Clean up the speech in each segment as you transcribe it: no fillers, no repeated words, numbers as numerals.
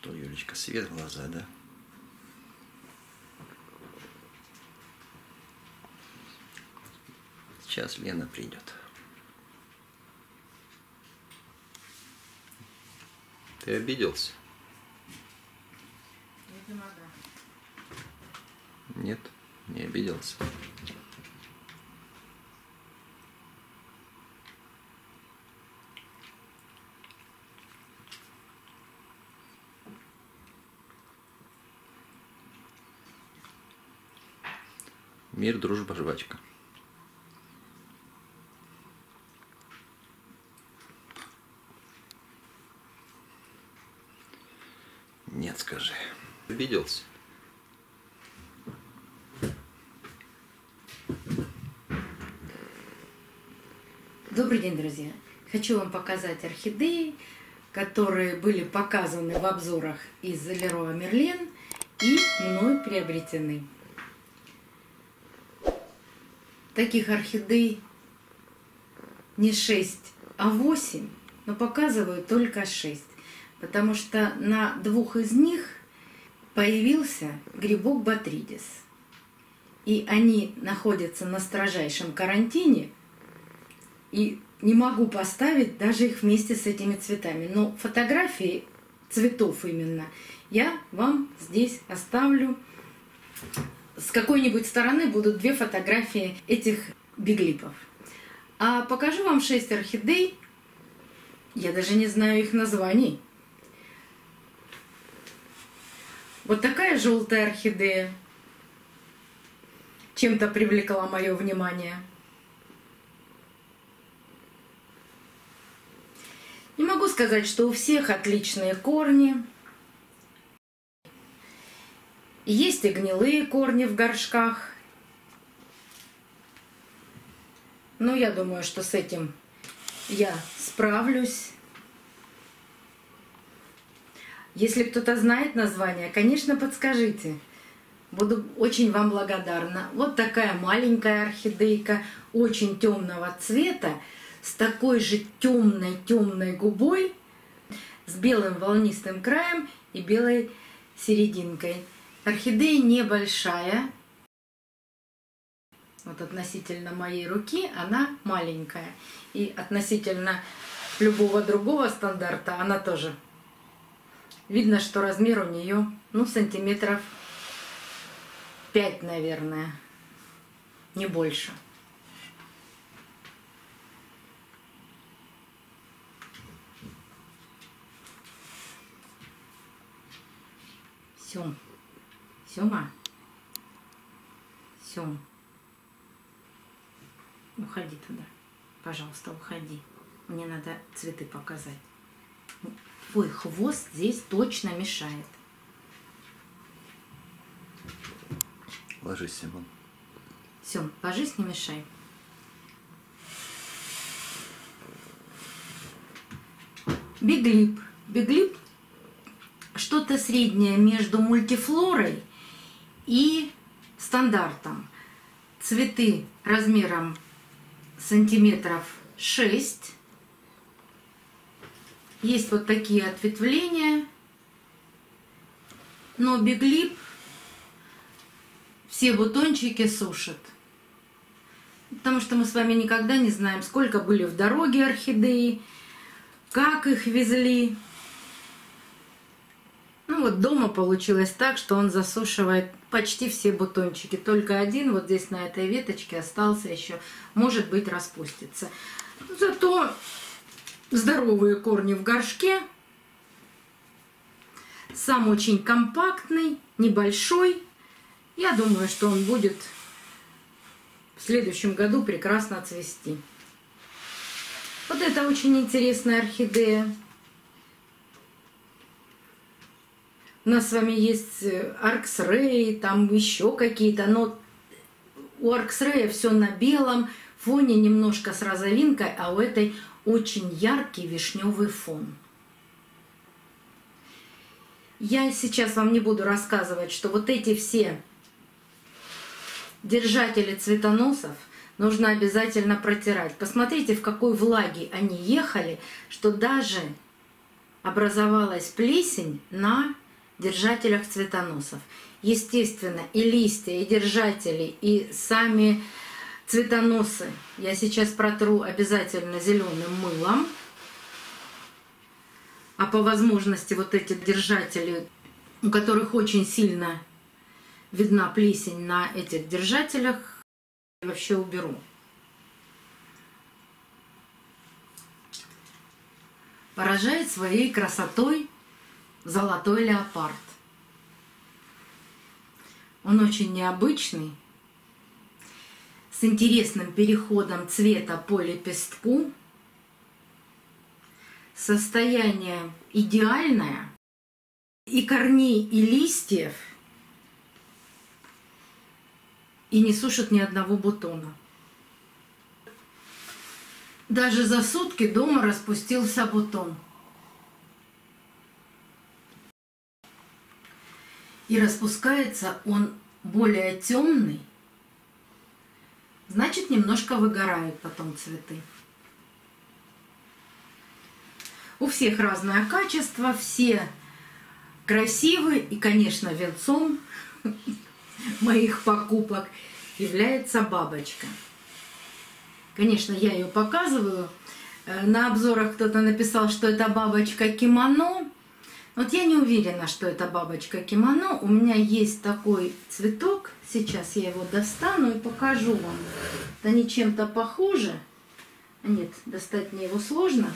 Что, Юлечка, свет в глаза, да? Сейчас Лена придет. Ты обиделся? Видимо, да. Нет, не обиделся. Мир, дружба, жвачка. Нет, скажи. Обиделся? Добрый день, друзья! Хочу вам показать орхидеи, которые были показаны в обзорах из Leroy Merlin и мной приобретены. Таких орхидей не 6, а 8, но показываю только 6, потому что на 2 из них появился грибок Ботридис. И они находятся на строжайшем карантине, и не могу поставить даже их вместе с этими цветами. Но фотографии цветов именно я вам здесь оставлю. С какой-нибудь стороны будут 2 фотографии этих биглипов. А покажу вам 6 орхидей. Я даже не знаю их названий. Вот такая желтая орхидея чем-то привлекла мое внимание. Не могу сказать, что у всех отличные корни. Есть и гнилые корни в горшках. Но я думаю, что с этим я справлюсь. Если кто-то знает название, конечно, подскажите. Буду очень вам благодарна. Вот такая маленькая орхидейка, очень темного цвета, с такой же темной губой, с белым волнистым краем и белой серединкой. Орхидея небольшая. Вот относительно моей руки она маленькая. И относительно любого другого стандарта она тоже. Видно, что размер у нее, ну, сантиметров 5, наверное. Не больше. Сём. Сёма. Сём. Уходи туда. Пожалуйста, уходи. Мне надо цветы показать. Твой хвост здесь точно мешает. Ложись, Симон. Сём, ложись, не мешай. Биглип. Биглип что-то среднее между мультифлорой и стандартом. Цветы размером сантиметров 6. Есть вот такие ответвления. Но биглип все бутончики сушит. Потому что мы с вами никогда не знаем, сколько были в дороге орхидеи, как их везли. Ну вот дома получилось так, что он засушивает почти все бутончики. Только один вот здесь на этой веточке остался еще, может быть, распустится. Зато здоровые корни в горшке. Сам очень компактный, небольшой. Я думаю, что он будет в следующем году прекрасно цвести. Вот это очень интересная орхидея. У нас с вами есть Арксрей, там еще какие-то, но у Арксрея все на белом фоне, немножко с розовинкой, а у этой очень яркий вишневый фон. Я сейчас вам не буду рассказывать, что вот эти все держатели цветоносов нужно обязательно протирать. Посмотрите, в какой влаге они ехали, что даже образовалась плесень на держателях цветоносов. Естественно, и листья, и держатели, и сами цветоносы я сейчас протру обязательно зеленым мылом. А по возможности вот эти держатели, у которых очень сильно видна плесень на этих держателях, вообще уберу. Поражает своей красотой золотой леопард. Он очень необычный, с интересным переходом цвета по лепестку. Состояние идеальное, и корней, и листьев, и не сушит ни одного бутона. Даже за сутки дома распустился бутон. И распускается он более темный, значит, немножко выгорают потом цветы. У всех разное качество, все красивы, и, конечно, венцом моих покупок является бабочка. Конечно, я ее показываю. На обзорах кто-то написал, что это бабочка кимоно. Вот я не уверена, что это бабочка кимоно. У меня есть такой цветок. Сейчас я его достану и покажу вам. Они чем-то похожи. Нет, достать мне его сложно.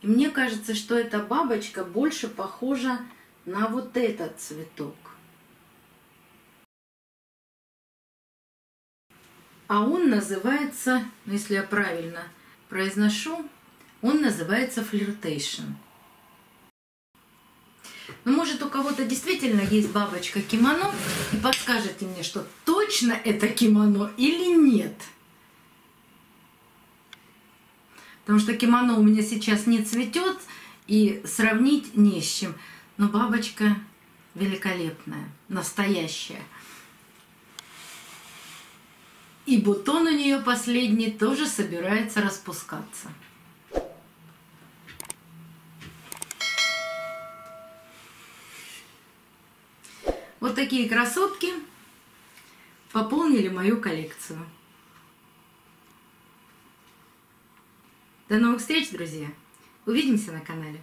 И мне кажется, что эта бабочка больше похожа на вот этот цветок. А он называется, если я правильно произношу, он называется Flirtation. Ну, может, у кого-то действительно есть бабочка кимоно, и подскажете мне, что точно это кимоно или нет. Потому что кимоно у меня сейчас не цветет, и сравнить не с чем. Но бабочка великолепная, настоящая. И бутон у нее последний тоже собирается распускаться. Вот такие красотки пополнили мою коллекцию. До новых встреч, друзья! Увидимся на канале.